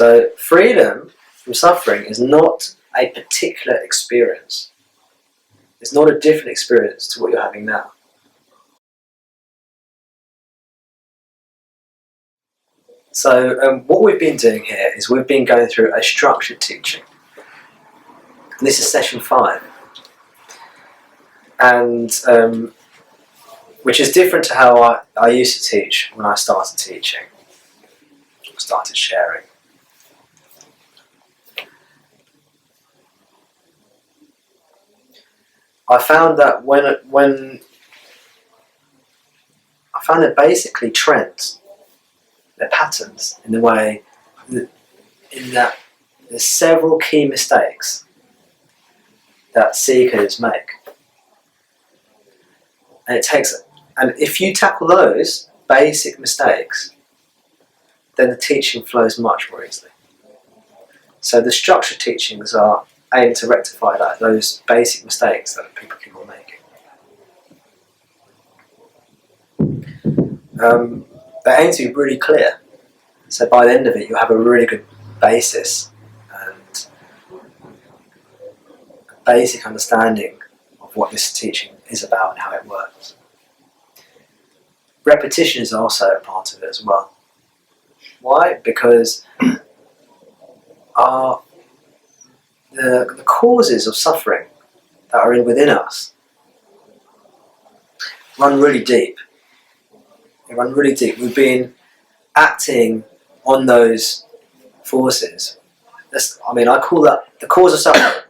So freedom from suffering is not a particular experience. It's not a different experience to what you're having now. So what we've been doing here is we've been going through a structured teaching. And this is session 5. And which is different to how I used to teach when I started teaching, or started sharing. I found that when I found they're basically trends, they're patterns in the way in that there's several key mistakes that seekers make, and if you tackle those basic mistakes, then the teaching flows much more easily. So the structured teachings are aimed to rectify those basic mistakes that people keep on making. They aim to be really clear, so by the end of it you'll have a really good basis and a basic understanding of what this teaching is about and how it works. Repetition is also a part of it as well. Why? Because the causes of suffering that are within us run really deep. They run really deep. We've been acting on those forces. I call that the cause of suffering.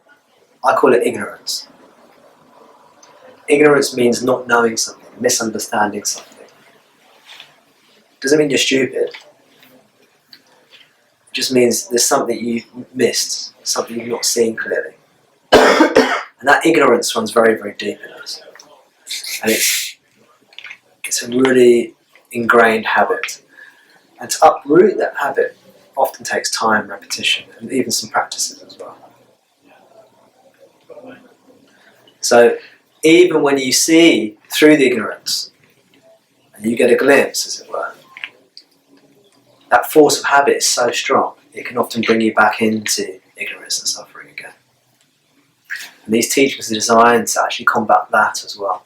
I call it ignorance. Ignorance means not knowing something, misunderstanding something. Doesn't mean you're stupid. It just means there's something you missed, something you've not seen clearly. And that ignorance runs very, very deep in us. And it's a really ingrained habit. And to uproot that habit often takes time, repetition, and even some practices as well. So even when you see through the ignorance, and you get a glimpse, as it were, that force of habit is so strong, it can often bring you back into ignorance and suffering again. And these teachings are designed to actually combat that as well.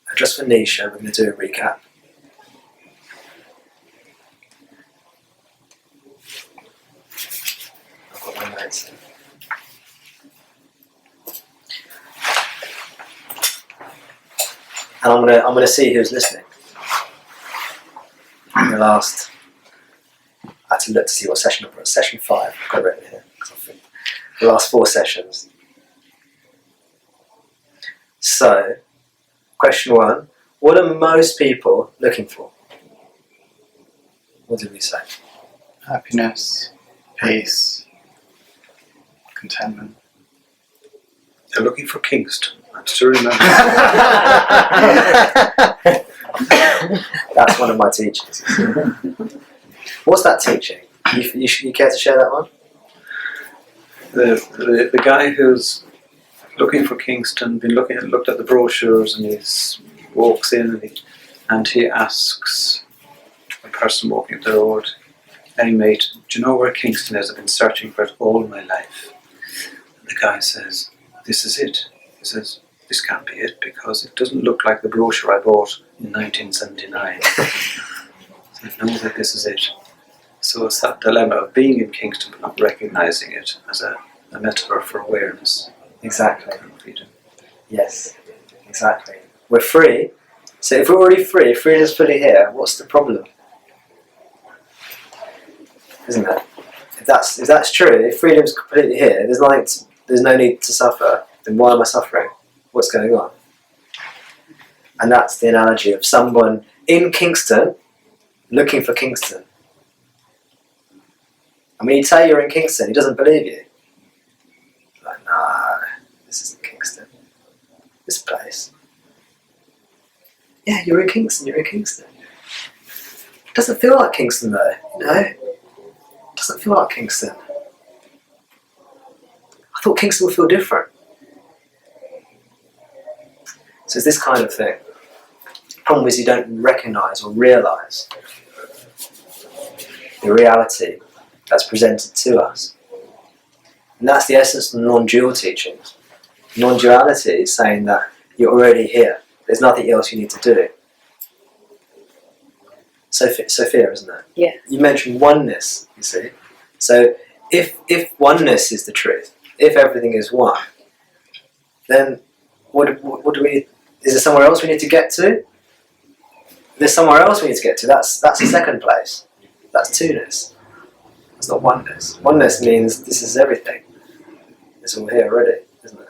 And just for Nisha, we're going to do a recap. I've got my notes. And I'm gonna see who's listening. In the last, I had to look to see what session I put. Session 5. I've got it written here. I think the last 4 sessions. So, question 1: what are most people looking for? What did we say? Happiness, peace, contentment. They're looking for Kingston. I'm still remember. That's one of my teachings. What's that teaching? You care to share that one? The guy who's looking for Kingston, looked at the brochures, and he walks in and he asks a person walking up the road, "Hey mate, do you know where Kingston is? I've been searching for it all my life." And the guy says, "This is it." He says, "This can't be it, because it doesn't look like the brochure I bought in 1979. I know that this is it." So it's that dilemma of being in Kingston but not recognising it as a metaphor for awareness. Exactly. Freedom. Yes, exactly. We're free. So if we're already free, if freedom's fully here, what's the problem? Isn't it? If that's true, if freedom's completely here, there's no need to suffer, then why am I suffering? What's going on? And that's the analogy of someone in Kingston looking for Kingston. And when you tell you're in Kingston, he doesn't believe you. Like, nah, this isn't Kingston. This place. Yeah, you're in Kingston, you're in Kingston. It doesn't feel like Kingston though, you know? It doesn't feel like Kingston. I thought Kingston would feel different. So it's this kind of thing. The problem is you don't recognise or realise the reality that's presented to us. And that's the essence of the non-dual teachings. Non-duality is saying that you're already here. There's nothing else you need to do. Sophia, isn't it? Yeah. You mentioned oneness, you see. So if oneness is the truth, if everything is one, then what do we... Is there somewhere else we need to get to? There's somewhere else we need to get to. That's the second place. That's two-ness. It's not oneness. Oneness means this is everything. It's all here already, isn't it?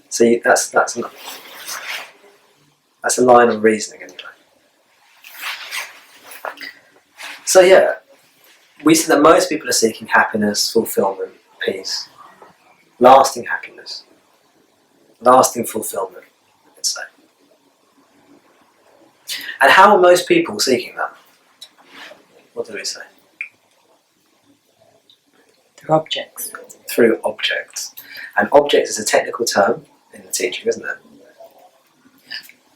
So that's a line of reasoning anyway. So yeah, we see that most people are seeking happiness, fulfillment, peace, lasting happiness, lasting fulfillment, let's say. And how are most people seeking that? What do we say? Through objects. Through objects. And objects is a technical term in the teaching, isn't it?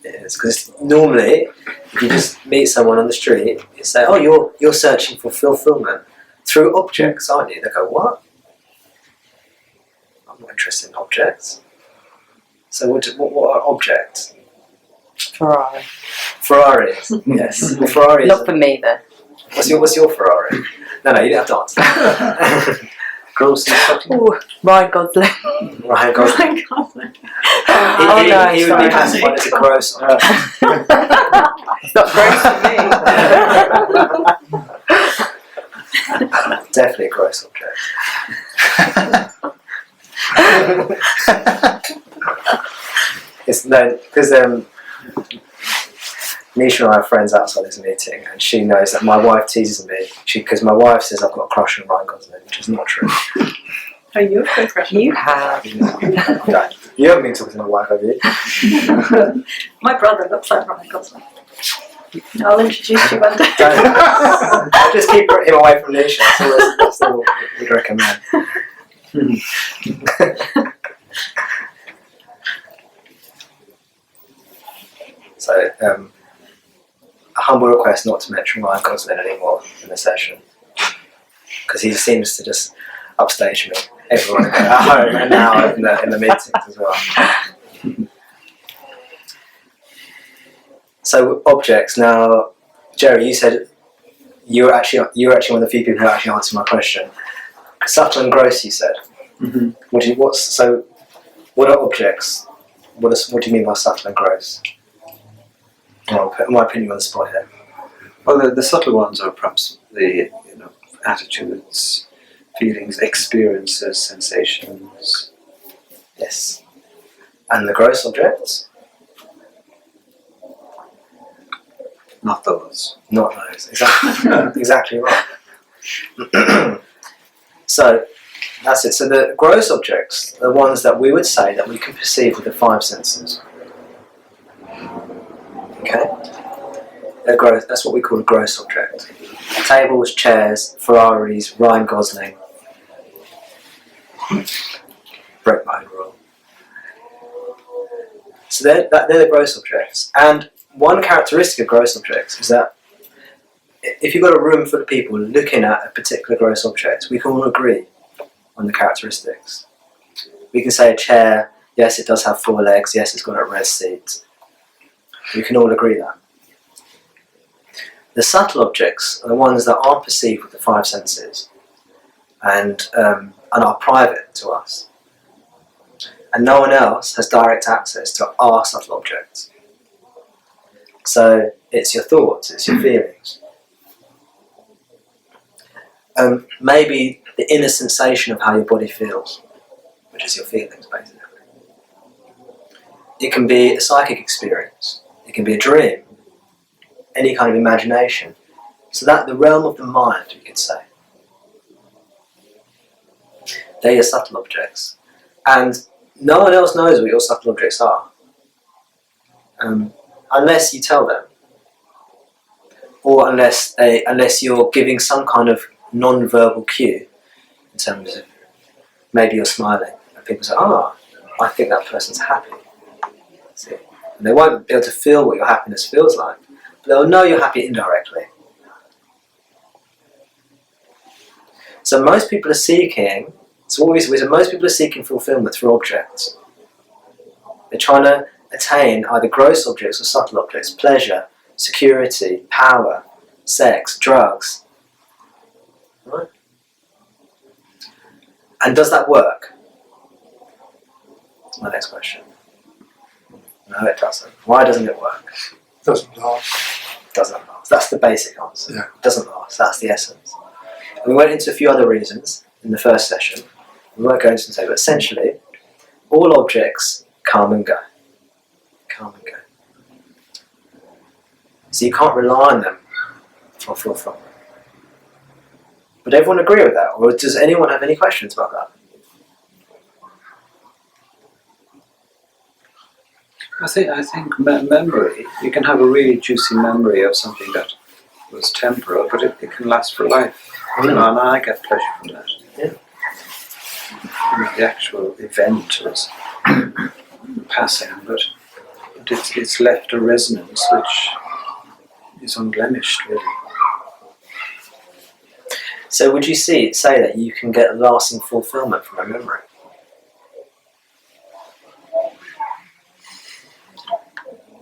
It is, because normally, if you just meet someone on the street, you say, "Oh, you're searching for fulfillment through objects, aren't you?" They go, "What? I'm not interested in objects." So what are objects? Ferrari. Ferraris, yes. Well, Ferrari. Not for me though. What's your Ferrari? No, you don't have to answer. Gosling. Ooh, Ryan Gosling. Ryan Gosling. Ryan Gosling. He would be classified as a gross object. It's not gross for me. Definitely a gross object. It's no, because Nisha and I are friends outside this meeting, and she knows that my wife teases me because my wife says I've got a crush on Ryan Gosling, which is not true. Are you a crush? You have. You haven't been talking to my wife, have you? My brother looks like Ryan Gosling. I'll introduce you one day. I'll just keep him away from Nisha. That's all we'd recommend. So, a humble request not to mention Ryan Gosling anymore in the session, because he seems to just upstage me. Everyone at home and now in the meetings as well. So objects. Now, Jerry, you said you were actually one of the few people who actually answered my question. Subtle and gross, you said. Mm-hmm. What are objects? What do you mean by subtle and gross? Well, I'm putting my opinion on the spot here. Well, the subtle ones are perhaps the attitudes, feelings, experiences, sensations. Yes. And the gross objects? Not those. Not those. Exactly. Exactly right. So that's it. So the gross objects are the ones that we would say that we can perceive with the five senses. Okay? They're gross. That's what we call a gross object. Tables, chairs, Ferraris, Ryan Gosling. Broke my own rule. So they're the gross objects. And one characteristic of gross objects is that if you've got a room full of people looking at a particular gross object, we can all agree on the characteristics. We can say a chair, yes, it does have four legs, yes, it's got a red seat. We can all agree that. The subtle objects are the ones that aren't perceived with the five senses and are private to us. And no one else has direct access to our subtle objects. So it's your thoughts, it's your feelings. Maybe the inner sensation of how your body feels, which is your feelings, basically. It can be a psychic experience. It can be a dream. Any kind of imagination. So that the realm of the mind, you could say. They're your subtle objects. And no one else knows what your subtle objects are. Unless you tell them. Or unless you're giving some kind of non-verbal cue, in terms of maybe you're smiling and people say, I think that person's happy. See? And they won't be able to feel what your happiness feels like, but they'll know you're happy indirectly. So most people are seeking, most people are seeking fulfillment through objects. They're trying to attain either gross objects or subtle objects, pleasure, security, power, sex, drugs. Right? And does that work? That's my next question. No, it doesn't. Why doesn't it work? Doesn't last. Doesn't last. That's the basic answer. Yeah. It doesn't last. That's the essence. And we went into a few other reasons in the first session. We won't go into them today, but essentially, all objects come and go. Come and go. So you can't rely on them for fulfillment. Would everyone agree with that? Or does anyone have any questions about that? I think memory, you can have a really juicy memory of something that was temporal, but it can last for life. You know, and I get pleasure from that. Yeah. The actual event was passing, but it's left a resonance which is unblemished, really. So would you say that you can get lasting fulfillment from a memory?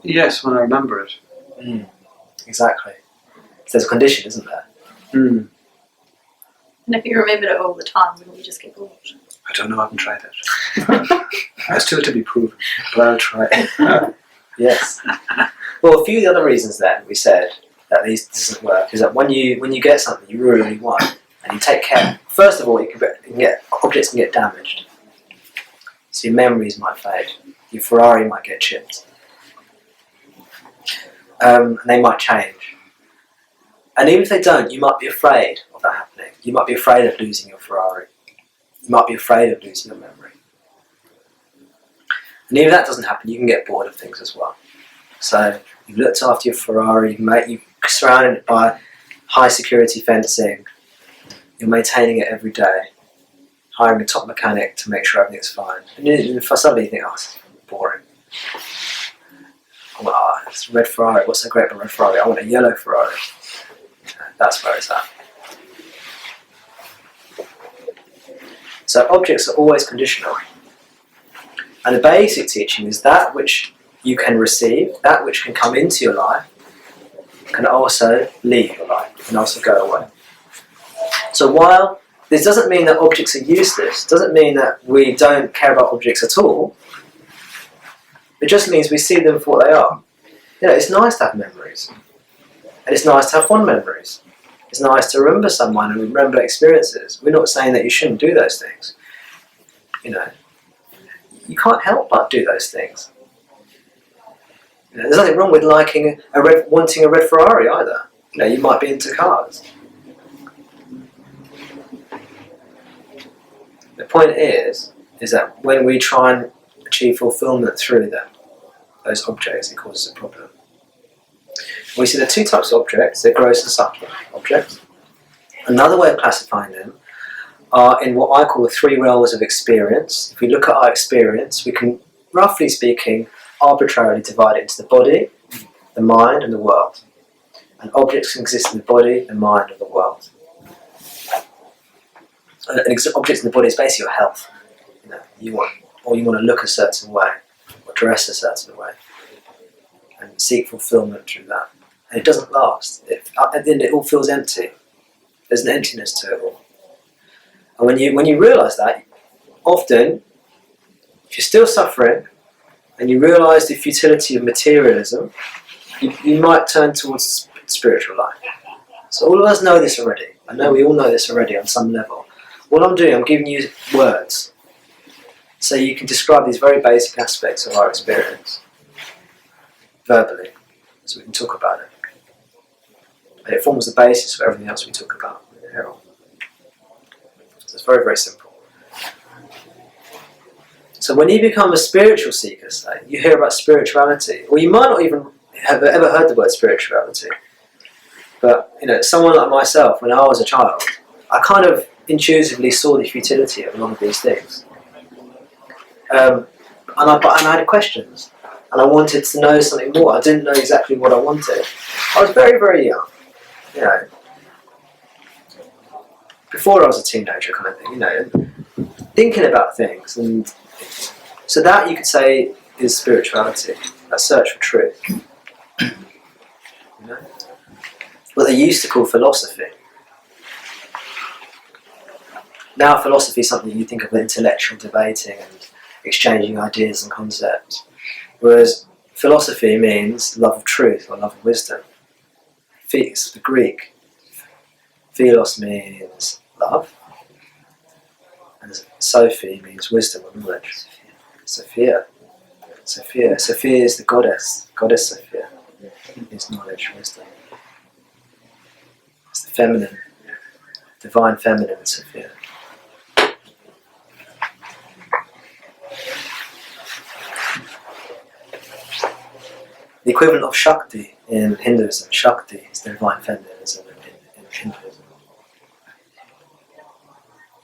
Yes, when I remember it. Exactly. So there's a condition, isn't there? Mm. And if you remembered it all the time, wouldn't you just get bored? I don't know, I haven't tried that. It's still to be proven, but I'll try it. Yes. Well, a few of the other reasons then we said that this doesn't work is that when you get something you really, really want and you take care, first of all, objects can get damaged. So your memories might fade. Your Ferrari might get chipped. And they might change. And even if they don't, you might be afraid of that happening. You might be afraid of losing your Ferrari. You might be afraid of losing your memory. And even if that doesn't happen, you can get bored of things as well. So you've looked after your Ferrari, you've surrounded it by high security fencing, you're maintaining it every day, hiring a top mechanic to make sure everything's fine. And then for suddenly you think, oh, it's boring. It's a red Ferrari, what's so great about a red Ferrari? I want a yellow Ferrari. That's where it's at. So objects are always conditional. And the basic teaching is that which you can receive, that which can come into your life, can also leave your life, can also go away. So while this doesn't mean that objects are useless, doesn't mean that we don't care about objects at all, it just means we see them for what they are. You know, it's nice to have memories. And it's nice to have fond memories. It's nice to remember someone and remember experiences. We're not saying that you shouldn't do those things. You know, you can't help but do those things. You know, there's nothing wrong with wanting a red Ferrari either. You know, you might be into cars. The point is that when we try and achieve fulfillment through them, those objects, it causes a problem. We see the two types of objects, they're gross and subtle objects. Another way of classifying them are in what I call the three realms of experience. If we look at our experience, we can, roughly speaking, arbitrarily divide it into the body, the mind, and the world. And objects can exist in the body, the mind, and the world. And objects in the body is basically your health. You know, you want to look a certain way, or dress a certain way, and seek fulfillment through that. And it doesn't last. At the end, it all feels empty. There's an emptiness to it all. And when you realise that, often, if you're still suffering, and you realise the futility of materialism, you might turn towards spiritual life. So all of us know this already. I know we all know this already on some level. What I'm doing, I'm giving you words, so you can describe these very basic aspects of our experience, verbally, so we can talk about it. And it forms the basis for everything else we talk about here on. So it's very, very simple. So when you become a spiritual seeker, say, you hear about spirituality, or you might not even have ever heard the word spirituality, but you know, someone like myself, when I was a child, I kind of intuitively saw the futility of a lot of these things. I had questions, and I wanted to know something more. I didn't know exactly what I wanted. I was very, very young, you know, before I was a teenager kind of thing, you know, thinking about things. And so that, you could say, is spirituality, that search for truth. You know? What they used to call philosophy. Now philosophy is something you think of intellectual debating and exchanging ideas and concepts. Whereas philosophy means love of truth or love of wisdom. It's the Greek. Philos means love, and Sophie means wisdom or knowledge. Sophia. Sophia is the goddess. Goddess Sophia is knowledge, wisdom. It's the feminine, divine feminine in Sophia. The equivalent of Shakti in Hinduism. Shakti is the divine feminism in Hinduism.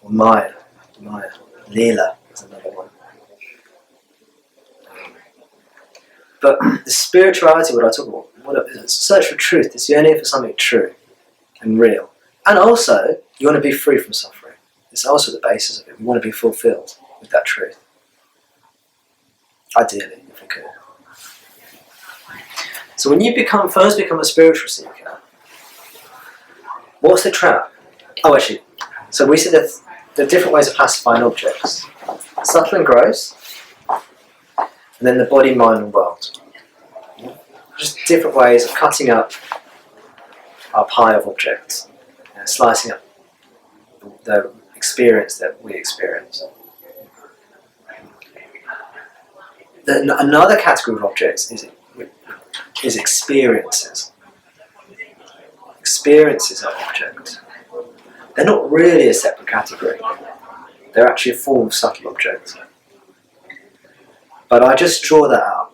Or Maya. Leela is another one. But the spirituality, what I talk about, is search for truth. It's yearning for something true and real. And also, you want to be free from suffering. It's also the basis of it. We want to be fulfilled with that truth. Ideally, if we could. So when you first become a spiritual seeker, what's the trap? Oh, actually, so we said that there are different ways of classifying objects. Subtle and gross, and then the body, mind and world. Just different ways of cutting up our pie of objects, slicing up the experience that we experience. Then another category of objects is experiences. Experiences are objects. They're not really a separate category. They're actually a form of subtle objects. But I just draw that out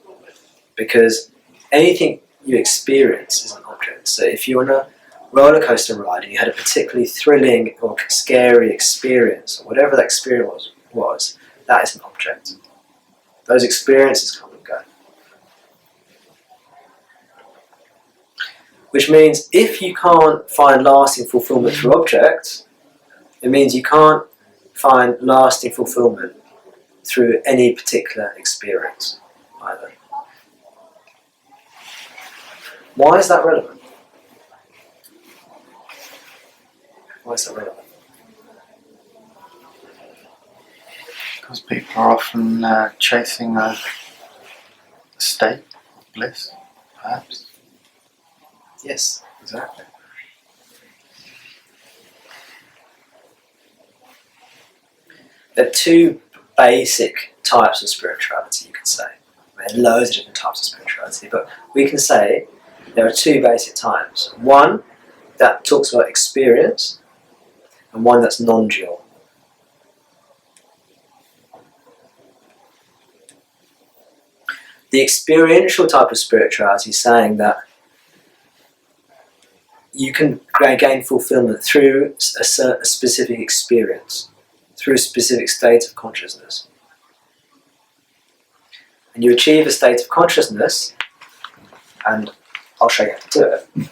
because anything you experience is an object. So if you're on a roller coaster ride and you had a particularly thrilling or scary experience, or whatever that experience was, that is an object. Those experiences come and go. Which means if you can't find lasting fulfillment through objects, it means you can't find lasting fulfillment through any particular experience either. Why is that relevant? Why is that relevant? Because people are often chasing a state of bliss, perhaps. Yes, exactly. There are two basic types of spirituality, you can say. There are loads of different types of spirituality, but we can say there are two basic types. One that talks about experience, and one that's non-dual. The experiential type of spirituality is saying that you can gain fulfillment through a specific experience, through a specific state of consciousness. And you achieve a state of consciousness, and I'll show you how to do it,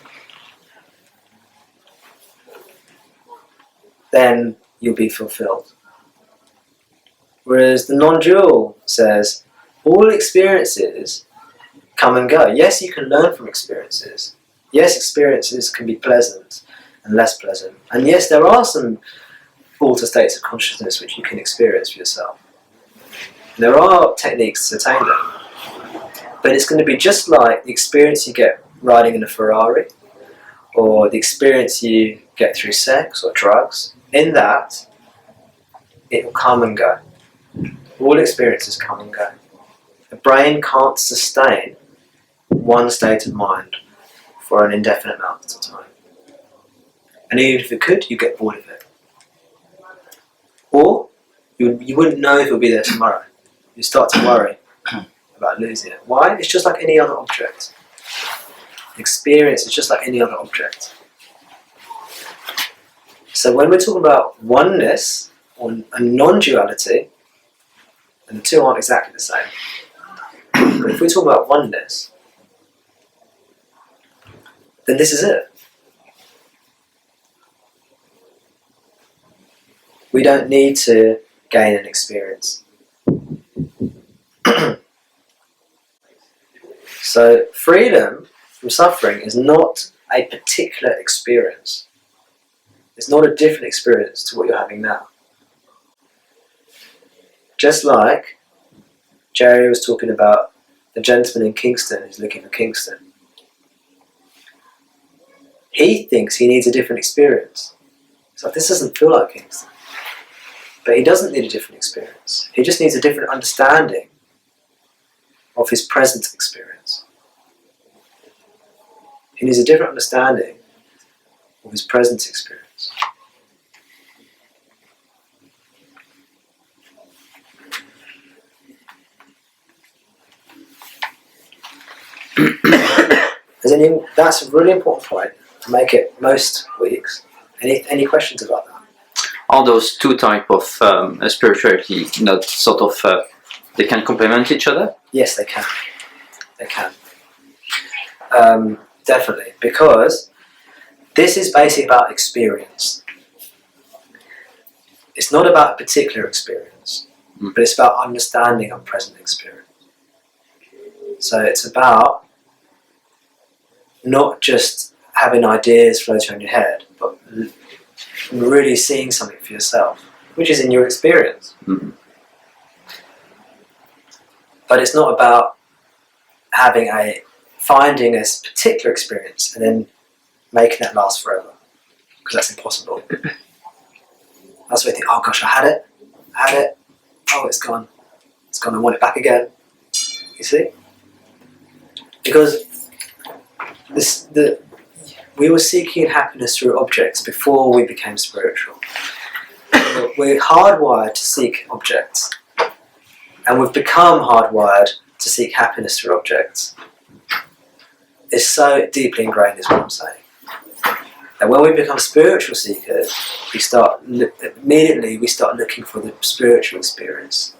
then you'll be fulfilled. Whereas the non-dual says, all experiences come and go. Yes, you can learn from experiences. Yes, experiences can be pleasant and less pleasant. And yes, there are some altered states of consciousness which you can experience for yourself. There are techniques to attain them. But it's going to be just like the experience you get riding in a Ferrari, or the experience you get through sex or drugs. In that, it will come and go. All experiences come and go. The brain can't sustain one state of mind for an indefinite amount of time. And even if it could, you get bored of it. Or you wouldn't know if it would be there tomorrow. You start to worry about losing it. Why? It's just like any other object. Experience is just like any other object. So when we're talking about oneness or a non-duality, And the two aren't exactly the same. But if we talk about oneness, then this is it. We don't need to gain an experience. So freedom from suffering is not a particular experience. It's not a different experience to what you're having now. Just like Jerry was talking about the gentleman in Kingston who's looking for Kingston. He thinks he needs a different experience. It's like, this doesn't feel like Kingston. But he doesn't need a different experience. He just needs a different understanding of his present experience. He needs a different understanding of his present experience. That's a really important point. To make it most weeks. Any questions about that? Are those two type of spirituality not sort of they can complement each other? Yes, they can. They can. Definitely, because this is basically about experience. It's not about a particular experience, but it's about understanding of present experience. So it's about not just having ideas floating around your head, but really seeing something for yourself, which is in your experience. Mm-hmm. But it's not about finding a particular experience and then making that last forever, because that's impossible. That's why you think, oh gosh, I had it, oh it's gone, I want it back again. You see? Because we were seeking happiness through objects before we became spiritual. We're hardwired to seek objects, and we've become hardwired to seek happiness through objects. It's so deeply ingrained, is what I'm saying. And when we become spiritual seekers, we start looking for the spiritual experience.